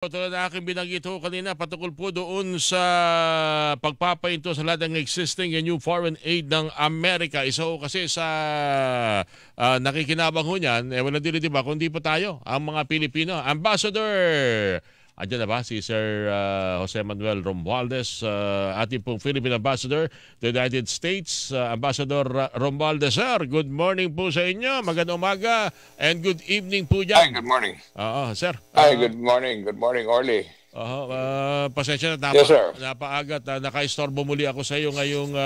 Tulad na aking binanggit ho kanina, patungkol po doon sa pagpapahinto sa lahat ng existing and new foreign aid ng Amerika. Isa ho kasi sa nakikinabang ho niyan, wala din ba, kundi po tayo, ang mga Pilipino. Ambassador! Andiyan na ba si Sir Jose Manuel Romualdez, ating pong Philippine Ambassador to the United States. Ambassador Romualdez, sir, good morning po sa inyo. Magandang umaga and good evening po dyan. Hi, good morning. Sir. Hi, good morning. Good morning, Orly. Pasensya na, Yes, sir. napaagat. Naka-istorbo muli ako sa iyo ngayong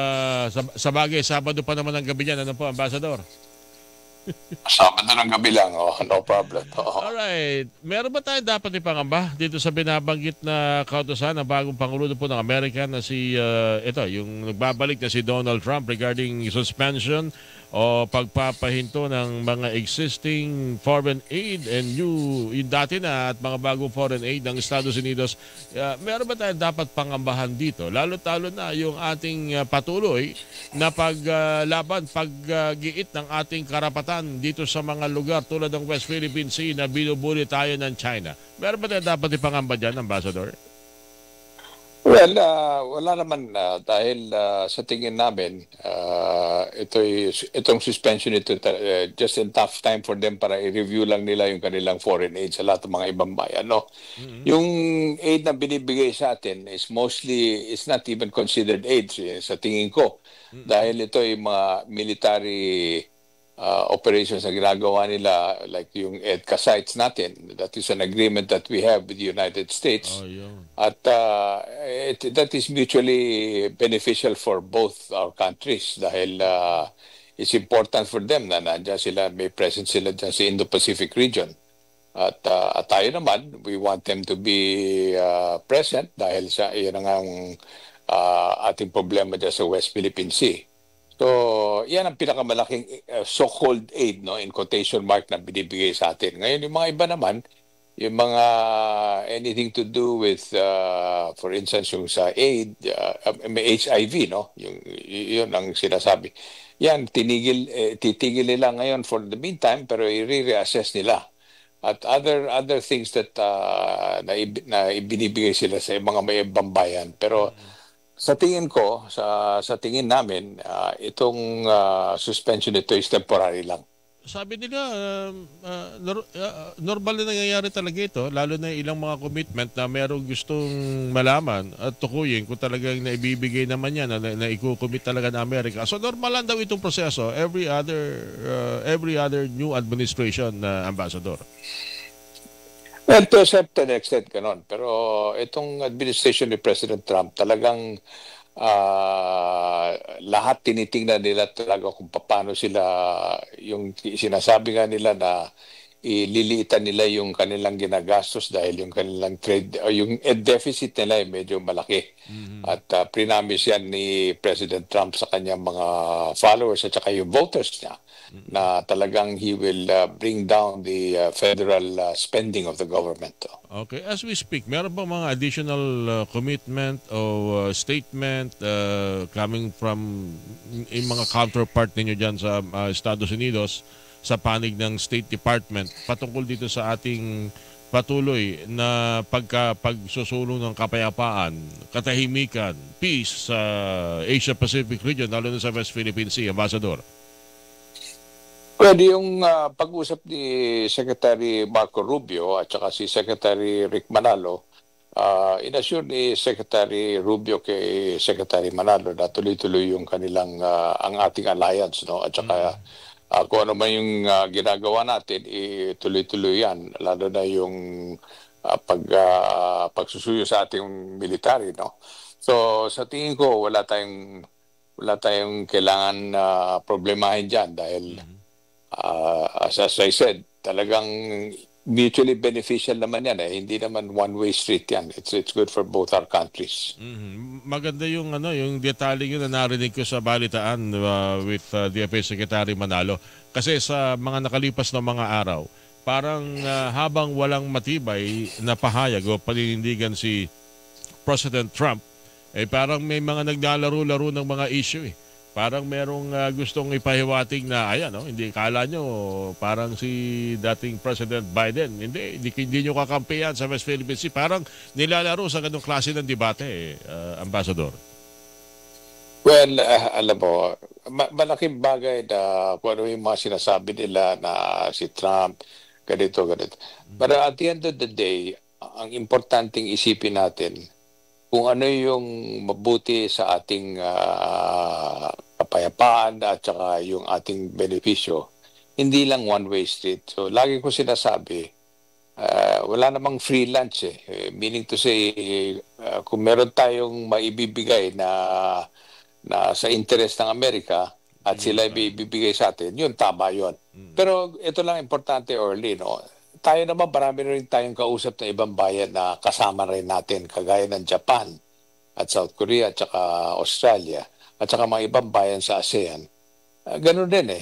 sa bagay, Sabado pa naman ang gabi niyan. Ano po, Ambassador? Sabado ng gabi lang. No problem. Alright. Meron ba tayo dapat ipangamba dito sa binabanggit na kautosan ng bagong Pangulo po ng Amerika na si, yung nagbabalik na si Donald Trump regarding suspension o pagpapahinto ng mga existing foreign aid and yung dati na at mga bagong foreign aid ng Estados Unidos. Meron ba tayo dapat pangambahan dito? Lalo-talo na yung ating patuloy na paglaban, paggiit ng ating karapatan dito sa mga lugar tulad ng West Philippine Sea na binubuli tayo ng China. Meron ba tayo dapat ipangamba dyan, Ambassador? Well, wala naman dahil sa tingin namin, itong suspension ito just in tough time for them para i-review lang nila yung kanilang foreign aid sa lahat ng mga ibang bayan. No? Yung aid na binibigay sa atin is mostly, it's not even considered aid sa tingin ko. Dahil ito ay mga military operations na ginagawa nila like yung EDCA sites natin. That is an agreement that we have with the United States. At that is mutually beneficial for both our countries dahil it's important for them na nandiyan sila, may presence sila dyan sa Indo-Pacific region. At tayo naman, we want them to be present dahil sa iyan ang ating problema dyan sa West Philippine Sea. So, yan ang pinakamalaking so-called aid, no, in quotation mark na binibigay sa atin. Ngayon, yung mga iba naman, yung mga anything to do with, for instance, yung sa aid, may HIV, no, yun ang sinasabi. Yan, titigil nila ngayon for the meantime, pero i-reassess nila. At other things that na ibinibigay sila sa mga may ibang bayan. Pero, sa tingin ko, sa tingin namin, itong suspension nito is temporary lang. Sabi nila, normal na nangyayari talaga ito, lalo na ilang mga commitment na merong gustong malaman at tukuyin kung talagang naibibigay naman yan, na ikukomit talaga ng Amerika. So normal lang daw itong proseso, every other new administration, Ambassador. Well, to a certain extent, ganon. Pero itong administration ni President Trump, talagang lahat tinitingnan nila talaga kung paano sila, yung sinasabi nga nila na ililiitan nila yung kanilang ginagastos dahil yung kanilang trade, yung deficit nila ay medyo malaki. At prinamis yan ni President Trump sa kanyang mga followers at saka yung voters niya na talagang he will bring down the federal spending of the government. Okay, as we speak, meron ba mga additional commitment o statement coming from yung mga counterpart ninyo dyan sa Estados Unidos sa panig ng State Department patungkol dito sa ating patuloy na pagsusulong ng kapayapaan, katahimikan, peace sa Asia-Pacific region, lalo na sa West Philippine Sea, Ambassador? Pwede yung pag-usap ni Secretary Marco Rubio at saka si Secretary Rick Manalo, inassure ni Secretary Rubio kay Secretary Manalo na tuloy-tuloy yung kanilang, ang ating alliance, no? At saka kung ano man yung ginagawa natin, tuloy-tuloy yan, lalo na yung pagsusuyo sa ating military, no? So sa tingin ko, wala tayong kailangan problemahin dyan dahil as I said, talagang mutually beneficial naman yan. Hindi naman one-way street yan. It's good for both our countries. Maganda yung yung detalye yun na narinig ko sa balitaan with DFA Secretary Manalo. Kasi sa mga nakalipas na mga araw, parang habang walang matibay na pahayag o paninindigan si President Trump, parang may mga naglalaro-laro ng mga issue Parang merong gustong ipahiwatig na, ayan, no? Hindi, kala nyo, parang si dating President Biden, hindi nyo kakampihan sa West Philippine Sea. Parang nilalaro sa ganung klase ng debate, Ambassador. Well, alam mo, malaking bagay na kung ano yung mga sinasabi nila na si Trump, ganito. But at the end of the day, ang importanteng isipin natin, kung ano yung mabuti sa ating kapayapaan at saka yung ating benepisyo, hindi lang one-way street. So, lagi ko sinasabi, wala namang free lunch eh. Meaning to say, kung meron tayong maibibigay na sa interest ng Amerika at sila ibibigay sa atin, yun, tama yun. Pero ito lang importante, Orly, no? Tayo naman, marami rin tayong kausap na ibang bayan na kasama rin natin, kagaya ng Japan at South Korea at saka Australia at saka mga ibang bayan sa ASEAN. Ganun din eh.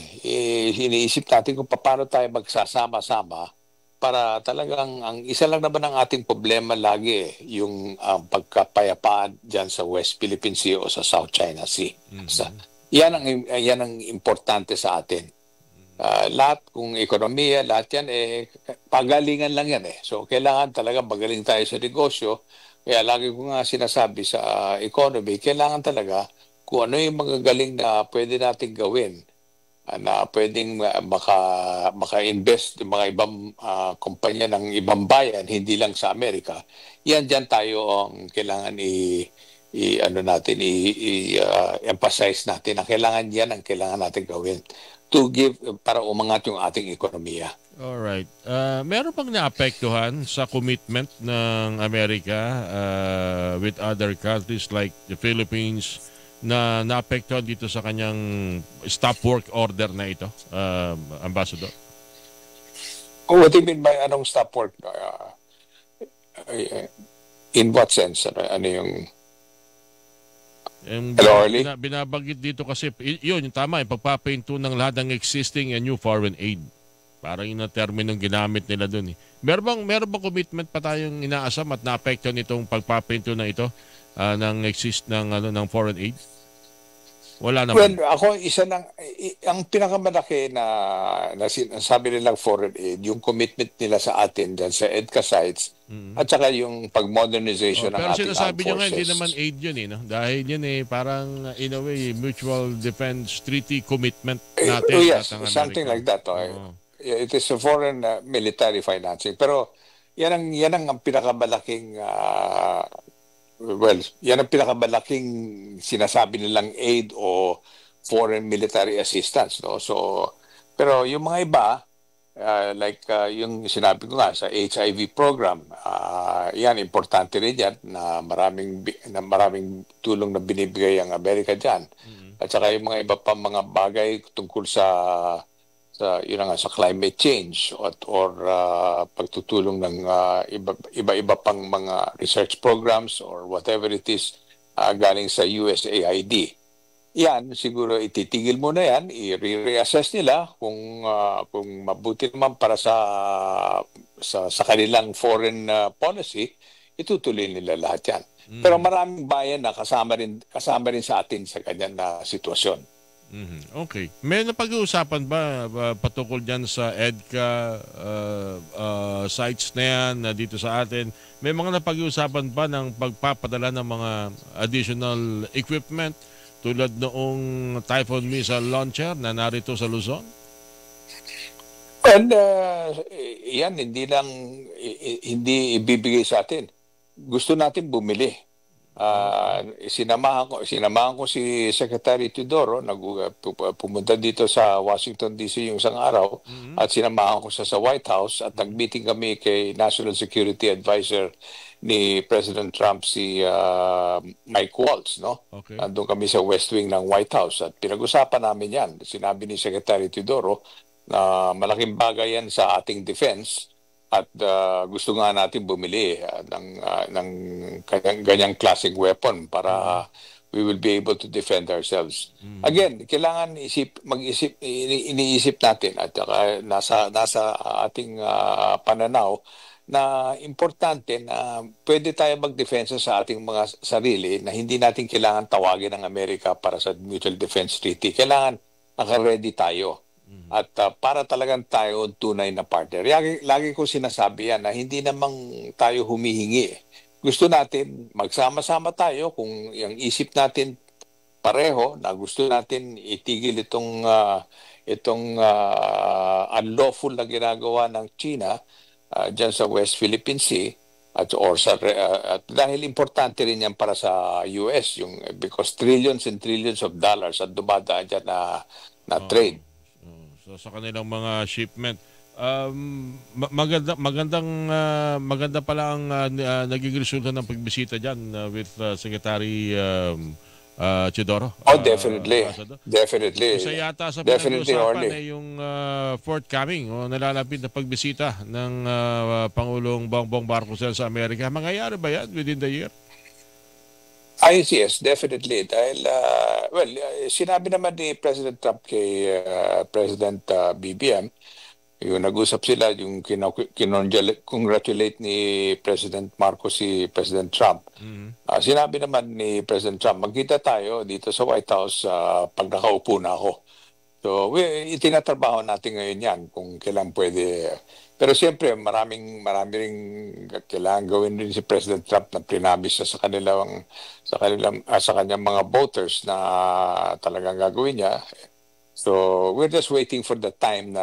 Iniisip natin kung paano tayo magsasama-sama para talagang ang isa lang naman ang ating problema lagi yung pagkapayapaan dyan sa West Philippine Sea o sa South China Sea. Yan ang importante sa atin. Lahat, kung ekonomiya, lahat yan, pagalingan lang yan eh. So, kailangan talaga magaling tayo sa negosyo. Kaya lagi ko nga sinasabi sa economy, kailangan talaga kung ano yung magagaling na pwede natin gawin na pwedeng maka-invest ng mga ibang kumpanya ng ibang bayan, hindi lang sa Amerika. Yan dyan tayo ang kailangan emphasize natin na kailangan yan ang kailangan natin gawin to give para umangat yung ating ekonomiya. Alright. Meron bang naapektuhan sa commitment ng Amerika with other countries like the Philippines na naapektuhan dito sa kanyang stop work order na ito, Ambassador? What do you mean by anong stop work? In what sense? Ano yung... Binabanggit dito kasi, yun, yung tama, yung pagpapainto ng lahat ng existing and new foreign aid. Parang yun ang terminong ginamit nila dun eh. Meron bang commitment pa tayong inaasam at naapektuhan itong pagpapainto na ito ng foreign aid? Wala naman. Well, ako isa ng ang pinakamalaki na sabi nilang foreign aid, yung commitment nila sa atin dyan sa EDCA sites at saka yung pag-modernization ng ating armed forces. Pero sinasabi nyo nga, hindi naman aid yun eh. No? Dahil yun eh, parang in a way, mutual defense treaty commitment natin. Yes, something like that. It is a foreign military financing. Pero yan ang pinakamalaking yan ang pinakamalaking sinasabi nilang aid o foreign military assistance, no? So, pero yung mga iba, yung sinabi ko nga sa HIV program, yan, importante rin yan na maraming tulong na binibigay ang Amerika dyan. At saka yung mga iba pa mga bagay tungkol sa climate change or pagtutulong ng iba-iba pang mga research programs or whatever it is galing sa USAID. Yan, siguro ititigil muna yan, i-reassess nila kung mabuti naman para sa kanilang foreign policy, itutuloy nila lahat yan. Pero maraming bayan na kasama rin sa atin sa ganyan na sitwasyon. Okay. May napag-uusapan ba patungkol dyan sa EDCA sites na yan dito sa atin? May mga napag-uusapan ba ng pagpapadala ng mga additional equipment tulad noong Typhoon missile launcher na narito sa Luzon? And yan, hindi ibibigay sa atin. Gusto natin bumili. Sinamahan ko si Secretary Teodoro, pumunta dito sa Washington DC yung isang araw at sinamahan ko siya sa White House at nag-meeting kami kay National Security Advisor ni President Trump, si Mike Waltz, no? Okay. Andun kami sa West Wing ng White House at pinag-usapan namin yan. Sinabi ni Secretary Teodoro na malaking bagay yan sa ating defense. At gusto nga natin bumili ng ganyang classic weapon para we will be able to defend ourselves. Again, kailangan iniisip natin at nasa ating pananaw na importante na pwede tayo magdepensa sa ating mga sarili na hindi natin kailangan tawagin ng Amerika para sa Mutual Defense Treaty. Kailangan naka-ready tayo. At para talagang tayo tunay na partner. Lagi ko sinasabi yan na hindi namang tayo humihingi. Gusto natin magsama-sama tayo kung yung isip natin pareho na gusto natin itigil itong unlawful na ginagawa ng China dyan sa West Philippine Sea at dahil importante rin yan para sa US because trillions and trillions of dollars at dumadaan dyan na trade. So sa kanilang mga shipment, maganda pala ang naging resulta ng pagbisita diyan with Secretary Chidoro. Definitely. Definitely. Isa yata sa pinag-uusapan ay yung forthcoming o nalalapit na pagbisita ng Pangulong Bongbong Marcos sa Amerika. Mangyayari ba yan within the year? Yes, definitely. Dahil, sinabi naman ni President Trump kay President BBM, yung nag-usap sila, yung congratulate ni President Marcos si President Trump. Sinabi naman ni President Trump, magkita tayo dito sa White House pag nakaupo na ako. So, itinatrabaho natin ngayon yan kung kailan pwede. Pero siyempre, marami ring kailangan gawin din si President Trump na prinamis sa kanyang mga voters na talagang gagawin niya. So, we're just waiting for the time na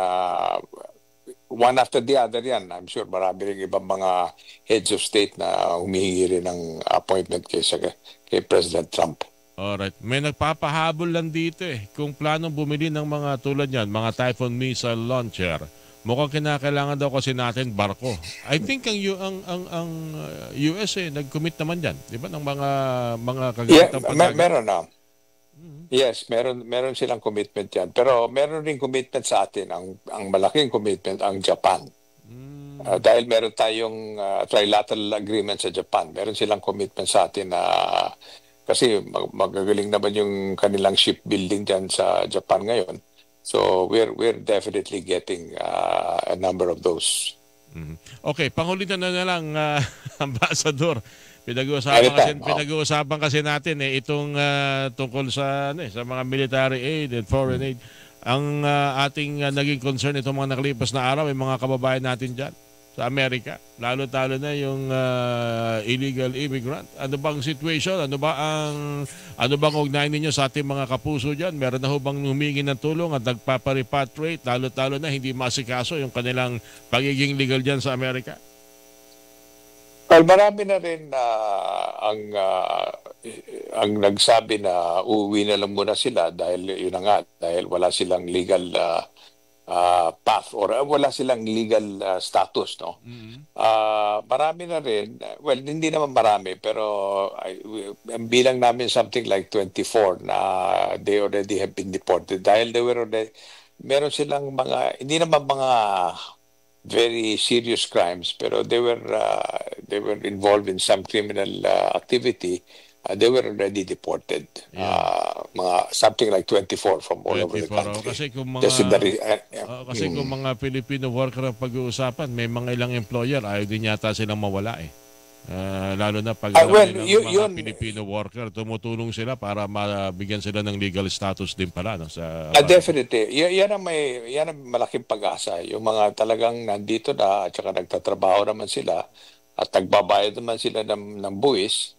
one after the other yan. I'm sure marami rin ibang mga heads of state na humihingi rin ng appointment kay President Trump. Alright. May nagpapahabol lang dito kung planong bumili ng mga tulad yan, mga Typhoon missile launcher. Mukhang kinakailangan daw kasi natin barko. I think ang US nag-commit naman diyan, 'di ba, ng mga kagamitang paggagamit. Meron na. Yes, meron silang commitment yan. Pero meron ring commitment sa atin. Ang malaking commitment ang Japan. Dahil meron tayong trilateral agreement sa Japan. Meron silang commitment sa atin na kasi magagaling naman yung kanilang shipbuilding dyan sa Japan ngayon. So we're definitely getting a number of those. Okay, pangulitan na lang, Ambassador. Pinag-uusapan kasi natin itong tungkol sa mga military aid and foreign aid. Ang ating naging concern itong mga nakalipas na araw ay mga kababayan natin dyan sa Amerika. Lalo-talo na yung illegal immigrant. Ano bang situation? Ano bang ugnayan ninyo sa ating mga kapuso dyan? Meron na ho bang humingi ng tulong at nagpaparepatriate? Lalo-talo na hindi masikaso yung kanilang pagiging legal dyan sa Amerika? Well, marami na rin ang nagsabi na uuwi na lang muna sila dahil yun na nga, dahil wala silang legal path or wala silang legal status, no? Marami na rin, well, hindi naman marami, pero ang bilang namin something like 24 na they already have been deported dahil meron silang mga, hindi naman mga very serious crimes, pero they were involved in some criminal activity. They were already deported. Mga something like 24 from all over the country. Kasi kung mga Filipino worker ang pag-uusapan, may mga ilang employer ayaw din yata silang mawala lalo na pag mga Filipino worker, tumutulong sila para mabigyan sila ng legal status din pala definitely. Yan ang malaking pag-asa. Yung mga talagang nandito na at saka nagtatrabaho naman sila at nagbabayad naman sila ng buwis.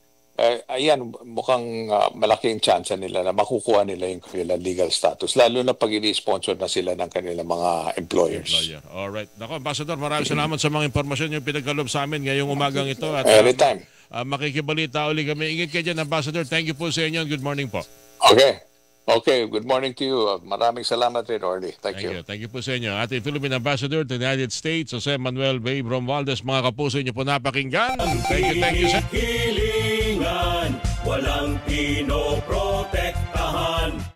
Ayan, mukhang malaking chance nila na makukuha nila yung kanilang legal status, lalo na pag i-sponsor na sila ng kanilang mga employers. Alright. Nako, Ambassador, maraming salamat sa mga impormasyon yung pinagkalob sa amin ngayong umagang ito. At, anytime. Makikibalita uli kami. Ingat kayo dyan, Ambassador. Thank you po sa inyo. Good morning po. Okay, good morning to you. Maraming salamat rin, Orly. Thank you. Thank you po sa inyo. Ating Philippine Ambassador to the United States, Jose Manuel Bay Romualdez. Mga kapuso niyo po napakinggan. Thank you, sir. Walang pinoprotektahan.